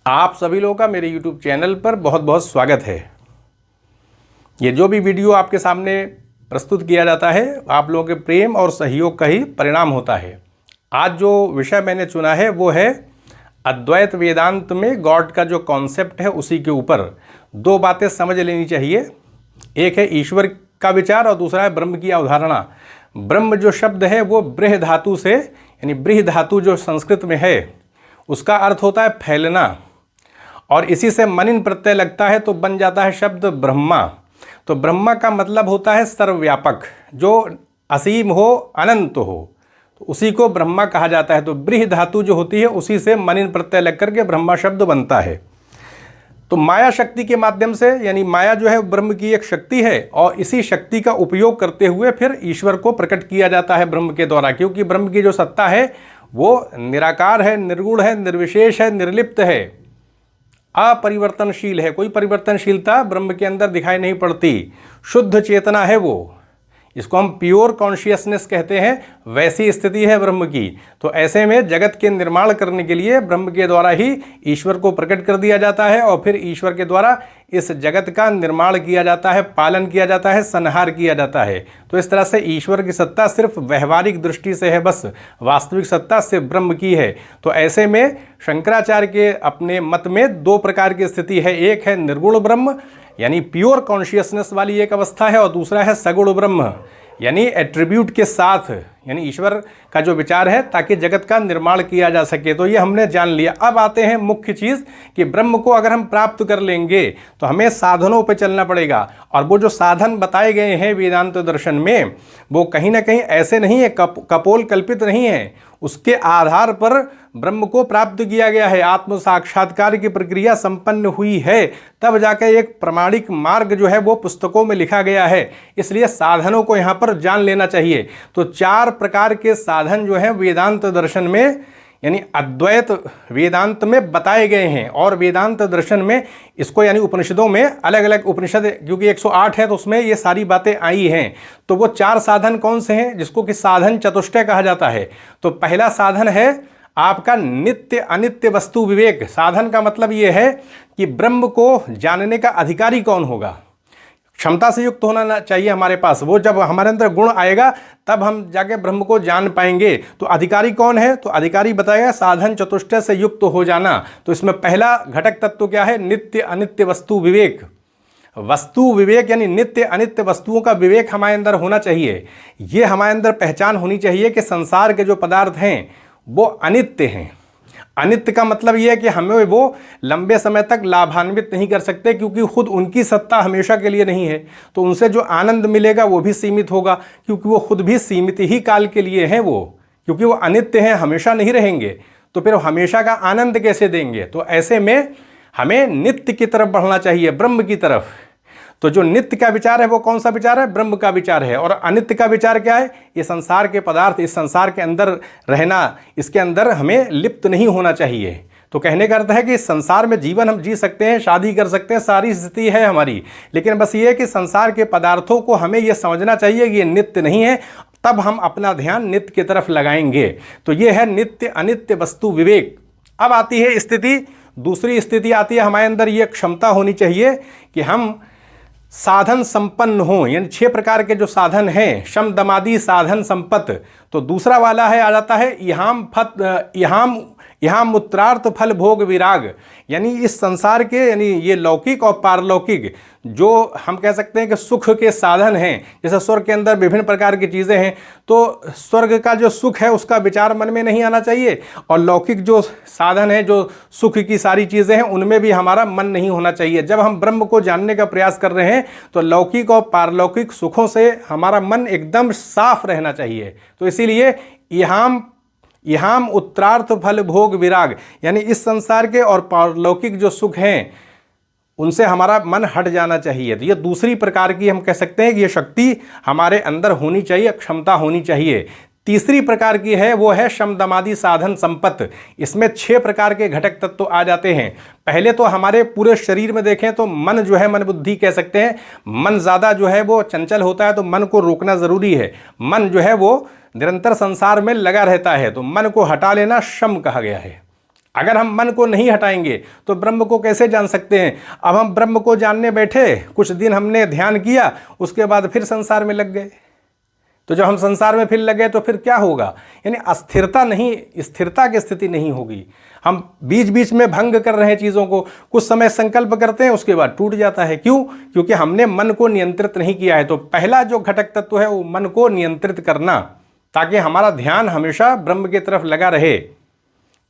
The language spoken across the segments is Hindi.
आप सभी लोगों का मेरे YouTube चैनल पर बहुत बहुत स्वागत है। ये जो भी वीडियो आपके सामने प्रस्तुत किया जाता है आप लोगों के प्रेम और सहयोग का ही परिणाम होता है। आज जो विषय मैंने चुना है वो है अद्वैत वेदांत में गॉड का जो कॉन्सेप्ट है उसी के ऊपर दो बातें समझ लेनी चाहिए। एक है ईश्वर का विचार और दूसरा है ब्रह्म की अवधारणा। ब्रह्म जो शब्द है वो बृह धातु से यानी बृह धातु जो संस्कृत में है उसका अर्थ होता है फैलना और इसी से मनिन प्रत्यय लगता है तो बन जाता है शब्द ब्रह्मा। तो ब्रह्मा का मतलब होता है सर्वव्यापक, जो असीम हो अनंत हो, तो उसी को ब्रह्मा कहा जाता है। तो बृह धातु जो होती है उसी से मनिन प्रत्यय लग करके ब्रह्मा शब्द बनता है। तो माया शक्ति के माध्यम से यानी माया जो है ब्रह्म की एक शक्ति है और इसी शक्ति का उपयोग करते हुए फिर ईश्वर को प्रकट किया जाता है ब्रह्म के द्वारा, क्योंकि ब्रह्म की जो सत्ता है वो निराकार है, निर्गुण है, निर्विशेष है, निर्लिप्त है, अपरिवर्तनशील है। कोई परिवर्तनशीलता ब्रह्म के अंदर दिखाई नहीं पड़ती, शुद्ध चेतना है वो, इसको हम प्योर कॉन्शियसनेस कहते हैं। वैसी स्थिति है ब्रह्म की। तो ऐसे में जगत के निर्माण करने के लिए ब्रह्म के द्वारा ही ईश्वर को प्रकट कर दिया जाता है और फिर ईश्वर के द्वारा इस जगत का निर्माण किया जाता है, पालन किया जाता है, संहार किया जाता है। तो इस तरह से ईश्वर की सत्ता सिर्फ व्यवहारिक दृष्टि से है, बस वास्तविक सत्ता सिर्फ ब्रह्म की है। तो ऐसे में शंकराचार्य के अपने मत में दो प्रकार की स्थिति है। एक है निर्गुण ब्रह्म यानी प्योर कॉन्शियसनेस वाली एक अवस्था है और दूसरा है सगुण ब्रह्म यानी एट्रीब्यूट के साथ, यानी ईश्वर का जो विचार है ताकि जगत का निर्माण किया जा सके। तो ये हमने जान लिया। अब आते हैं मुख्य चीज़ कि ब्रह्म को अगर हम प्राप्त कर लेंगे तो हमें साधनों पर चलना पड़ेगा और वो जो साधन बताए गए हैं वेदांत दर्शन में वो कहीं ना कहीं ऐसे नहीं है, कपोल कल्पित नहीं है। उसके आधार पर ब्रह्म को प्राप्त किया गया है, आत्म साक्षात्कार की प्रक्रिया संपन्न हुई है, तब जाकर एक प्रमाणिक मार्ग जो है वो पुस्तकों में लिखा गया है। इसलिए साधनों को यहाँ पर जान लेना चाहिए। तो चार प्रकार के साधन जो हैं वेदांत दर्शन में यानी अद्वैत वेदांत में बताए गए हैं और वेदांत दर्शन में इसको यानी उपनिषदों में अलग अलग उपनिषद, क्योंकि 108 है तो उसमें ये सारी बातें आई हैं। तो वो चार साधन कौन से हैं जिसको कि साधन चतुष्टय कहा जाता है। तो पहला साधन है आपका नित्य अनित्य वस्तु विवेक। साधन का मतलब ये है कि ब्रह्म को जानने का अधिकारी कौन होगा, क्षमता से युक्त होना चाहिए हमारे पास। वो जब हमारे अंदर गुण आएगा तब हम जाके ब्रह्म को जान पाएंगे। तो अधिकारी कौन है, तो अधिकारी बताएगा साधन चतुष्टय से युक्त हो जाना। तो इसमें पहला घटक तत्व क्या है, नित्य अनित्य वस्तु विवेक। वस्तु विवेक यानी नित्य अनित्य वस्तुओं का विवेक हमारे अंदर होना चाहिए। ये हमारे अंदर पहचान होनी चाहिए कि संसार के जो पदार्थ हैं वो अनित्य हैं। अनित्य का मतलब यह है कि हमें वो लंबे समय तक लाभान्वित नहीं कर सकते, क्योंकि खुद उनकी सत्ता हमेशा के लिए नहीं है। तो उनसे जो आनंद मिलेगा वो भी सीमित होगा, क्योंकि वो खुद भी सीमित ही काल के लिए हैं वो, क्योंकि वो अनित्य हैं, हमेशा नहीं रहेंगे। तो फिर हमेशा का आनंद कैसे देंगे। तो ऐसे में हमें नित्य की तरफ बढ़ना चाहिए, ब्रह्म की तरफ। तो जो नित्य का विचार है वो कौन सा विचार है, ब्रह्म का विचार है। और अनित्य का विचार क्या है, ये संसार के पदार्थ, इस संसार के अंदर रहना, इसके अंदर हमें लिप्त नहीं होना चाहिए। तो कहने का अर्थ है कि इस संसार में जीवन हम जी सकते हैं, शादी कर सकते हैं, सारी स्थिति है हमारी, लेकिन बस ये है कि संसार के पदार्थों को हमें ये समझना चाहिए कि ये नित्य नहीं है, तब हम अपना ध्यान नित्य की तरफ लगाएंगे। तो ये है नित्य अनित्य वस्तु विवेक। अब आती है स्थिति, दूसरी स्थिति आती है हमारे अंदर ये क्षमता होनी चाहिए कि हम साधन संपन्न हो, यानी 6 प्रकार के जो साधन हैं, शम दमादि साधन संपत्त। तो दूसरा वाला है आ जाता है यहाँ मूत्रार्थ फल भोग विराग, यानी इस संसार के यानी ये लौकिक और पारलौकिक जो हम कह सकते हैं कि सुख के साधन हैं। जैसे स्वर्ग के अंदर विभिन्न प्रकार की चीज़ें हैं, तो स्वर्ग का जो सुख है उसका विचार मन में नहीं आना चाहिए, और लौकिक जो साधन है, जो सुख की सारी चीज़ें हैं, उनमें भी हमारा मन नहीं होना चाहिए। जब हम ब्रह्म को जानने का प्रयास कर रहे हैं तो लौकिक और पारलौकिक सुखों से हमारा मन एकदम साफ रहना चाहिए। तो इसीलिए यहाँ उत्तरार्थ फल भोग विराग, यानी इस संसार के और पारलौकिक जो सुख हैं उनसे हमारा मन हट जाना चाहिए। तो ये दूसरी प्रकार की हम कह सकते हैं कि ये शक्ति हमारे अंदर होनी चाहिए, क्षमता होनी चाहिए। तीसरी प्रकार की है वो है शम दमादि साधन संपत्त। इसमें 6 प्रकार के घटक तत्व आ जाते हैं। पहले तो हमारे पूरे शरीर में देखें तो मन जो है, मन बुद्धि कह सकते हैं, मन ज़्यादा जो है वो चंचल होता है, तो मन को रोकना ज़रूरी है। मन जो है वो निरंतर संसार में लगा रहता है, तो मन को हटा लेना शम कहा गया है। अगर हम मन को नहीं हटाएंगे तो ब्रह्म को कैसे जान सकते हैं। अब हम ब्रह्म को जानने बैठे, कुछ दिन हमने ध्यान किया, उसके बाद फिर संसार में लग गए, तो जब हम संसार में फिर लगे तो फिर क्या होगा, यानी अस्थिरता नहीं, स्थिरता की स्थिति नहीं होगी। हम बीच बीच में भंग कर रहे हैं चीज़ों को, कुछ समय संकल्प करते हैं उसके बाद टूट जाता है। क्यों? क्योंकि हमने मन को नियंत्रित नहीं किया है। तो पहला जो घटक तत्व है वो मन को नियंत्रित करना, ताकि हमारा ध्यान हमेशा ब्रह्म की तरफ लगा रहे।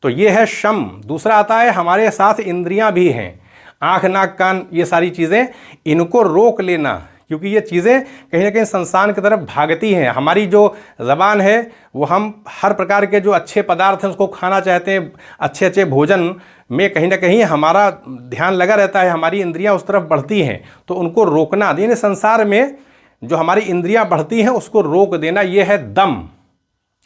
तो ये है शम। दूसरा आता है हमारे साथ इंद्रियां भी हैं, आँख नाक कान ये सारी चीज़ें, इनको रोक लेना, क्योंकि ये चीज़ें कहीं ना कहीं संसार की तरफ भागती हैं। हमारी जो ज़बान है वो हम हर प्रकार के जो अच्छे पदार्थ हैं उसको खाना चाहते हैं, अच्छे अच्छे भोजन में कहीं ना कहीं हमारा ध्यान लगा रहता है, हमारी इंद्रियां उस तरफ बढ़ती हैं। तो उनको रोकना, यानी संसार में जो हमारी इंद्रियां बढ़ती हैं उसको रोक देना, ये है दम।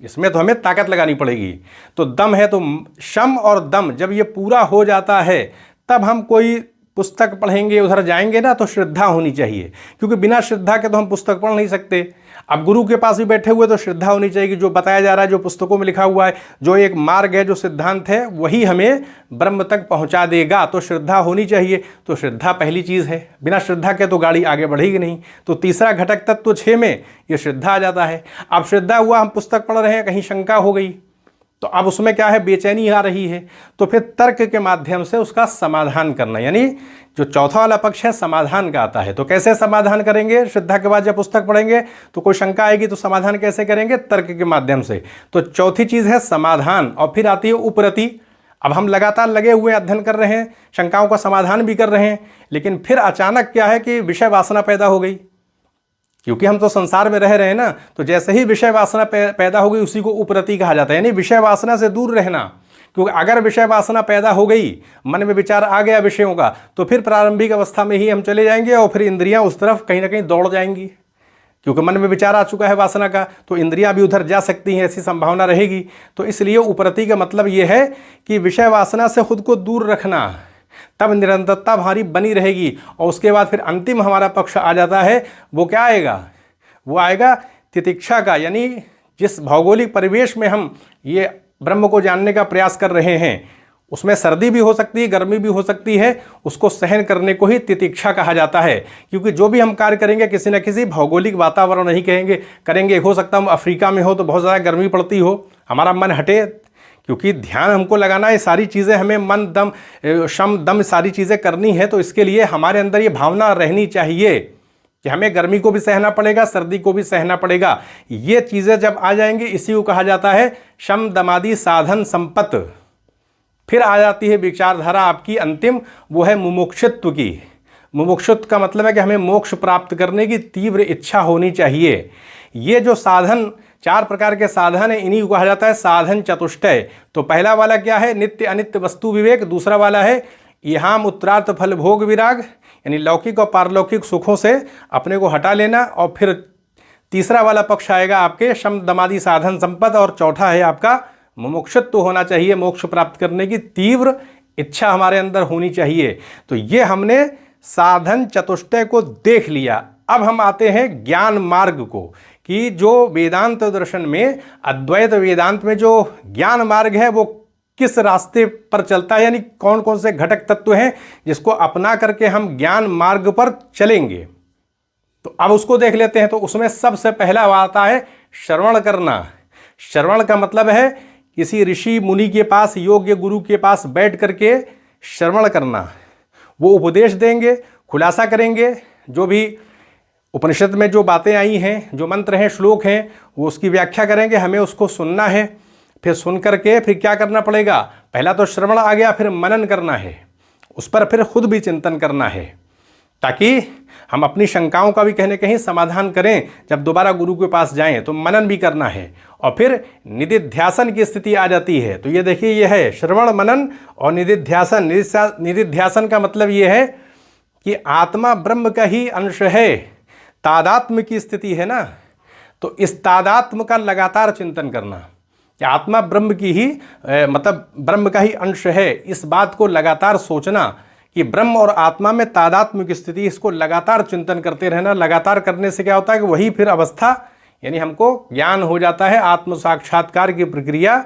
इसमें तो हमें ताकत लगानी पड़ेगी। तो दम है, तो शम और दम जब ये पूरा हो जाता है तब हम कोई पुस्तक पढ़ेंगे, उधर जाएंगे ना, तो श्रद्धा होनी चाहिए, क्योंकि बिना श्रद्धा के तो हम पुस्तक पढ़ नहीं सकते। अब गुरु के पास भी बैठे हुए तो श्रद्धा होनी चाहिए कि जो बताया जा रहा है, जो पुस्तकों में लिखा हुआ है, जो एक मार्ग है, जो सिद्धांत है, वही हमें ब्रह्म तक पहुंचा देगा। तो श्रद्धा होनी चाहिए। तो श्रद्धा पहली चीज़ है, बिना श्रद्धा के तो गाड़ी आगे बढ़ेगी नहीं। तो तीसरा घटक तत्व 6 में ये श्रद्धा आ जाता है। अब श्रद्धा हुआ, हम पुस्तक पढ़ रहे हैं, कहीं शंका हो गई तो अब उसमें क्या है, बेचैनी आ रही है, तो फिर तर्क के माध्यम से उसका समाधान करना, यानी जो चौथा वाला पक्ष है समाधान का आता है। तो कैसे समाधान करेंगे? श्रद्धा के बाद जब पुस्तक पढ़ेंगे तो कोई शंका आएगी तो समाधान कैसे करेंगे? तर्क के माध्यम से। तो चौथी चीज़ है समाधान। और फिर आती है उपरति। अब हम लगातार लगे हुए अध्ययन कर रहे हैं, शंकाओं का समाधान भी कर रहे हैं, लेकिन फिर अचानक क्या है कि विषय वासना पैदा हो गई, क्योंकि हम तो संसार में रह रहे हैं ना। तो जैसे ही विषय वासना पैदा हो गई उसी को उपरति कहा जाता है, यानी विषय वासना से दूर रहना। क्योंकि अगर विषय वासना पैदा हो गई, मन में विचार आ गया विषयों का, तो फिर प्रारंभिक अवस्था में ही हम चले जाएंगे और फिर इंद्रियां उस तरफ कहीं ना कहीं दौड़ जाएंगी, क्योंकि मन में विचार आ चुका है वासना का, तो इंद्रियां भी उधर जा सकती हैं, ऐसी संभावना रहेगी। तो इसलिए उपरति का मतलब ये है कि विषय वासना से खुद को दूर रखना, तब निरंतरता हमारी बनी रहेगी। और उसके बाद फिर अंतिम हमारा पक्ष आ जाता है, वो क्या आएगा? वो आएगा तितिक्षा का, यानी जिस भौगोलिक परिवेश में हम ये ब्रह्म को जानने का प्रयास कर रहे हैं, उसमें सर्दी भी हो सकती है, गर्मी भी हो सकती है, उसको सहन करने को ही तितिक्षा कहा जाता है। क्योंकि जो भी हम कार्य करेंगे किसी न किसी भौगोलिक वातावरण नहीं करेंगे। हो सकता है हम अफ्रीका में हो तो बहुत ज़्यादा गर्मी पड़ती हो, हमारा मन हटे, क्योंकि ध्यान हमको लगाना है, सारी चीज़ें हमें मन दम शम दम सारी चीज़ें करनी है। तो इसके लिए हमारे अंदर ये भावना रहनी चाहिए कि हमें गर्मी को भी सहना पड़ेगा, सर्दी को भी सहना पड़ेगा। ये चीज़ें जब आ जाएंगी, इसी को कहा जाता है शम दमादि साधन संपत्ति। फिर आ जाती है विचारधारा आपकी अंतिम, वो है मुमुक्षुत्व की। मुमुक्षुत्व का मतलब है कि हमें मोक्ष प्राप्त करने की तीव्र इच्छा होनी चाहिए। ये जो साधन, 4 प्रकार के साधन है, इन्हीं को कहा जाता है साधन चतुष्टय। तो पहला वाला क्या है? नित्य अनित्य वस्तु विवेक। दूसरा वाला है इहाम उत्तरार्थ फल भोग विराग, यानी लौकिक और पारलौकिक सुखों से अपने को हटा लेना। और फिर तीसरा वाला पक्ष आएगा आपके शम दमादि साधन संपत्ति। और चौथा है आपका मुमुक्षुत्व होना चाहिए, मोक्ष प्राप्त करने की तीव्र इच्छा हमारे अंदर होनी चाहिए। तो ये हमने साधन चतुष्टय को देख लिया। अब हम आते हैं ज्ञान मार्ग को, कि जो वेदांत दर्शन में, अद्वैत वेदांत में जो ज्ञान मार्ग है वो किस रास्ते पर चलता है, यानी कौन कौन से घटक तत्व हैं जिसको अपना करके हम ज्ञान मार्ग पर चलेंगे। तो अब उसको देख लेते हैं। तो उसमें सबसे पहला आता है श्रवण करना। श्रवण का मतलब है किसी ऋषि मुनि के पास, योग्य गुरु के पास बैठ करके श्रवण करना। वो उपदेश देंगे, खुलासा करेंगे, जो भी उपनिषद में जो बातें आई हैं, जो मंत्र हैं, श्लोक हैं, वो उसकी व्याख्या करेंगे, हमें उसको सुनना है। फिर सुन करके फिर क्या करना पड़ेगा? पहला तो श्रवण आ गया, फिर मनन करना है, उस पर फिर खुद भी चिंतन करना है, ताकि हम अपनी शंकाओं का भी कहीं कहीं समाधान करें। जब दोबारा गुरु के पास जाएं तो मनन भी करना है। और फिर निधिध्यासन की स्थिति आ जाती है। तो ये देखिए, ये है श्रवण, मनन और निधिध्यासन। निधिध्यासन का मतलब ये है कि आत्मा ब्रह्म का ही अंश है, तादात्म्य की स्थिति है ना। तो इस तादात्म्य का लगातार चिंतन करना कि आत्मा ब्रह्म की ही मतलब ब्रह्म का ही अंश है, इस बात को लगातार सोचना कि ब्रह्म और आत्मा में तादात्म्य की स्थिति, इसको लगातार चिंतन करते रहना। लगातार करने से क्या होता है कि वही फिर अवस्था, यानी हमको ज्ञान हो जाता है, आत्म साक्षात्कार की प्रक्रिया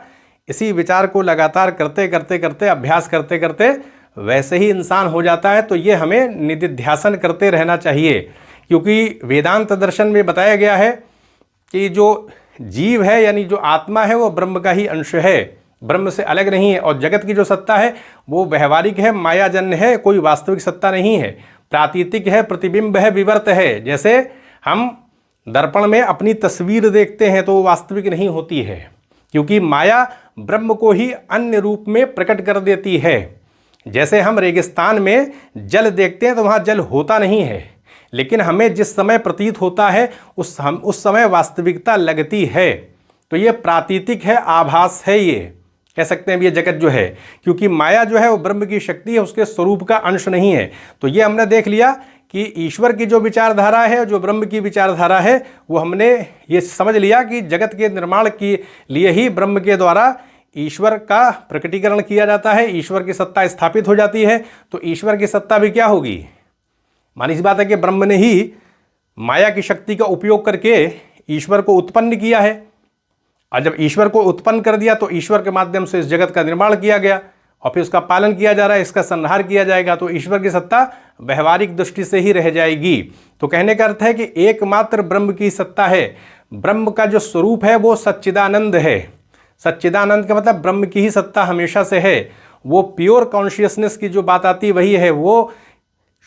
इसी विचार को लगातार करते करते करते अभ्यास करते करते वैसे ही इंसान हो जाता है। तो ये हमें निधिध्यासन करते रहना चाहिए, क्योंकि वेदांत दर्शन में बताया गया है कि जो जीव है यानी जो आत्मा है वो ब्रह्म का ही अंश है, ब्रह्म से अलग नहीं है। और जगत की जो सत्ता है वो व्यवहारिक है, मायाजन्य है, कोई वास्तविक सत्ता नहीं है, प्रातीतिक है, प्रतिबिंब है, विवर्त है। जैसे हम दर्पण में अपनी तस्वीर देखते हैं तो वो वास्तविक नहीं होती है, क्योंकि माया ब्रह्म को ही अन्य रूप में प्रकट कर देती है। जैसे हम रेगिस्तान में जल देखते हैं तो वहाँ जल होता नहीं है, लेकिन हमें जिस समय प्रतीत होता है उस समय वास्तविकता लगती है। तो ये प्रातीतिक है, आभास है, ये कह सकते हैं ये जगत जो है, क्योंकि माया जो है वो ब्रह्म की शक्ति है, उसके स्वरूप का अंश नहीं है। तो ये हमने देख लिया कि ईश्वर की जो विचारधारा है, जो ब्रह्म की विचारधारा है, वो हमने ये समझ लिया कि जगत के निर्माण के लिए ही ब्रह्म के द्वारा ईश्वर का प्रकटीकरण किया जाता है, ईश्वर की सत्ता स्थापित हो जाती है। तो ईश्वर की सत्ता भी क्या होगी? मानी सी बात है कि ब्रह्म ने ही माया की शक्ति का उपयोग करके ईश्वर को उत्पन्न किया है, और जब ईश्वर को उत्पन्न कर दिया तो ईश्वर के माध्यम से इस जगत का निर्माण किया गया और फिर उसका पालन किया जा रहा है, इसका संहार किया जाएगा। तो ईश्वर की सत्ता व्यवहारिक दृष्टि से ही रह जाएगी। तो कहने का अर्थ है कि एकमात्र ब्रह्म की सत्ता है। ब्रह्म का जो स्वरूप है वो सच्चिदानंद है। सच्चिदानंद का मतलब ब्रह्म की ही सत्ता हमेशा से है। वो प्योर कॉन्शियसनेस की जो बात आती वही है, वो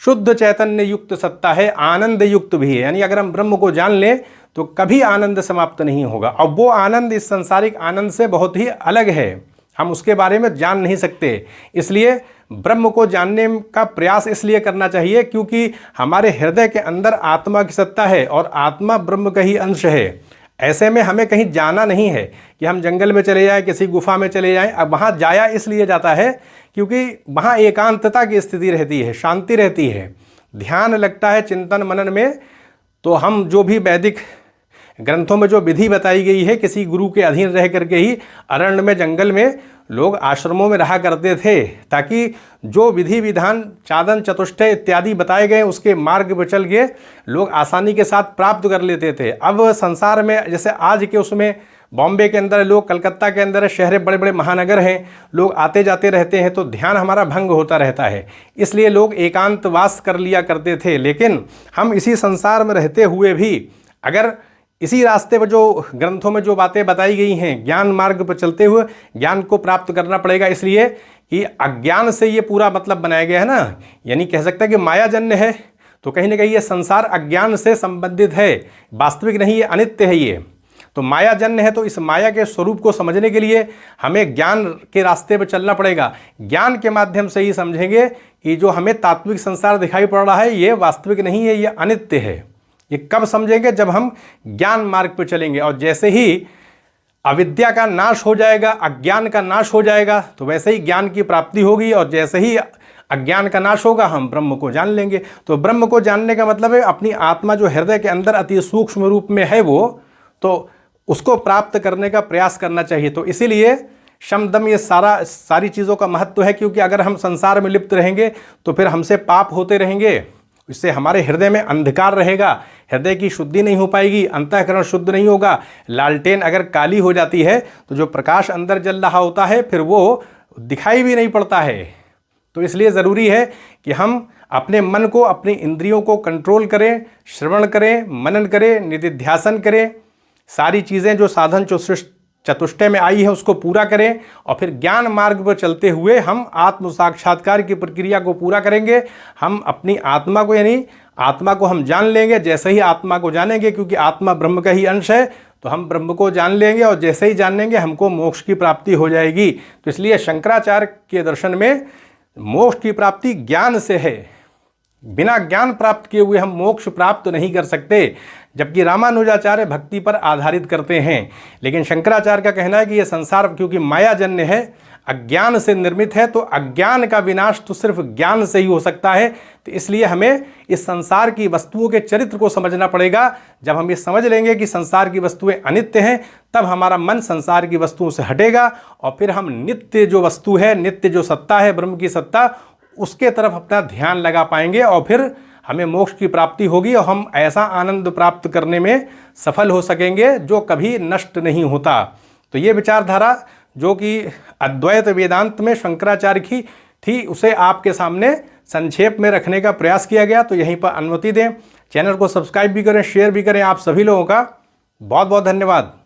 शुद्ध चैतन्य युक्त सत्ता है, आनंद युक्त भी है। यानी अगर हम ब्रह्म को जान लें तो कभी आनंद समाप्त नहीं होगा, और वो आनंद इस सांसारिक आनंद से बहुत ही अलग है, हम उसके बारे में जान नहीं सकते। इसलिए ब्रह्म को जानने का प्रयास इसलिए करना चाहिए क्योंकि हमारे हृदय के अंदर आत्मा की सत्ता है और आत्मा ब्रह्म का ही अंश है। ऐसे में हमें कहीं जाना नहीं है कि हम जंगल में चले जाएं, किसी गुफा में चले जाएं। अब वहाँ जाया इसलिए जाता है क्योंकि वहाँ एकांतता की स्थिति रहती है, शांति रहती है, ध्यान लगता है चिंतन मनन में। तो हम जो भी वैदिक ग्रंथों में जो विधि बताई गई है, किसी गुरु के अधीन रह करके ही अरण्य में, जंगल में लोग आश्रमों में रहा करते थे, ताकि जो विधि विधान चादन चतुष्टय इत्यादि बताए गए उसके मार्ग पर चल के लोग आसानी के साथ प्राप्त कर लेते थे। अब संसार में जैसे आज के उसमें बॉम्बे के अंदर लोग, कलकत्ता के अंदर शहर बड़े बड़े महानगर हैं, लोग आते जाते रहते हैं, तो ध्यान हमारा भंग होता रहता है। इसलिए लोग एकांतवास कर लिया करते थे। लेकिन हम इसी संसार में रहते हुए भी अगर इसी रास्ते पर जो ग्रंथों में जो बातें बताई गई हैं, ज्ञान मार्ग पर चलते हुए ज्ञान को प्राप्त करना पड़ेगा। इसलिए कि अज्ञान से ये पूरा मतलब बनाया गया है ना, यानी कह सकते हैं कि मायाजन्य है, तो कहीं ना कहीं ये संसार अज्ञान से संबंधित है, वास्तविक नहीं, ये अनित्य है। ये तो मायाजन्य है, तो इस माया के स्वरूप को समझने के लिए हमें ज्ञान के रास्ते पर चलना पड़ेगा। ज्ञान के माध्यम से ही समझेंगे कि जो हमें तात्विक संसार दिखाई पड़ रहा है ये वास्तविक नहीं है, ये अनित्य है। ये कब समझेंगे? जब हम ज्ञान मार्ग पर चलेंगे। और जैसे ही अविद्या का नाश हो जाएगा, अज्ञान का नाश हो जाएगा, तो वैसे ही ज्ञान की प्राप्ति होगी। और जैसे ही अज्ञान का नाश होगा हम ब्रह्म को जान लेंगे। तो ब्रह्म को जानने का मतलब है अपनी आत्मा जो हृदय के अंदर अति सूक्ष्म रूप में है वो, तो उसको प्राप्त करने का प्रयास करना चाहिए। तो इसीलिए शम दम ये सारी चीज़ों का महत्व है, क्योंकि अगर हम संसार में लिप्त रहेंगे तो फिर हमसे पाप होते रहेंगे, इससे हमारे हृदय में अंधकार रहेगा, हृदय की शुद्धि नहीं हो पाएगी, अंतःकरण शुद्ध नहीं होगा। लालटेन अगर काली हो जाती है तो जो प्रकाश अंदर जल रहा होता है फिर वो दिखाई भी नहीं पड़ता है। तो इसलिए ज़रूरी है कि हम अपने मन को, अपनी इंद्रियों को कंट्रोल करें, श्रवण करें, मनन करें, निधिध्यासन करें, सारी चीज़ें जो साधन चतुष्टय में आई है उसको पूरा करें, और फिर ज्ञान मार्ग पर चलते हुए हम आत्म साक्षात्कार की प्रक्रिया को पूरा करेंगे। हम अपनी आत्मा को, यानी आत्मा को हम जान लेंगे। जैसे ही आत्मा को जानेंगे, क्योंकि आत्मा ब्रह्म का ही अंश है, तो हम ब्रह्म को जान लेंगे, और जैसे ही जान लेंगे हमको मोक्ष की प्राप्ति हो जाएगी। तो इसलिए शंकराचार्य के दर्शन में मोक्ष की प्राप्ति ज्ञान से है। बिना ज्ञान प्राप्त किए हुए हम मोक्ष प्राप्त नहीं कर सकते, जबकि रामानुजाचार्य भक्ति पर आधारित करते हैं। लेकिन शंकराचार्य का कहना है कि यह संसार क्योंकि मायाजन्य है, अज्ञान से निर्मित है, तो अज्ञान का विनाश तो सिर्फ ज्ञान से ही हो सकता है। तो इसलिए हमें इस संसार की वस्तुओं के चरित्र को समझना पड़ेगा। जब हम ये समझ लेंगे कि संसार की वस्तुएं अनित्य हैं, तब हमारा मन संसार की वस्तुओं से हटेगा, और फिर हम नित्य जो वस्तु है, नित्य जो सत्ता है, ब्रह्म की सत्ता, उसके तरफ अपना ध्यान लगा पाएंगे, और फिर हमें मोक्ष की प्राप्ति होगी, और हम ऐसा आनंद प्राप्त करने में सफल हो सकेंगे जो कभी नष्ट नहीं होता। तो ये विचारधारा जो कि अद्वैत वेदांत में शंकराचार्य की थी, उसे आपके सामने संक्षेप में रखने का प्रयास किया गया। तो यहीं पर अनुमति दें। चैनल को सब्सक्राइब भी करें, शेयर भी करें। आप सभी लोगों का बहुत बहुत धन्यवाद।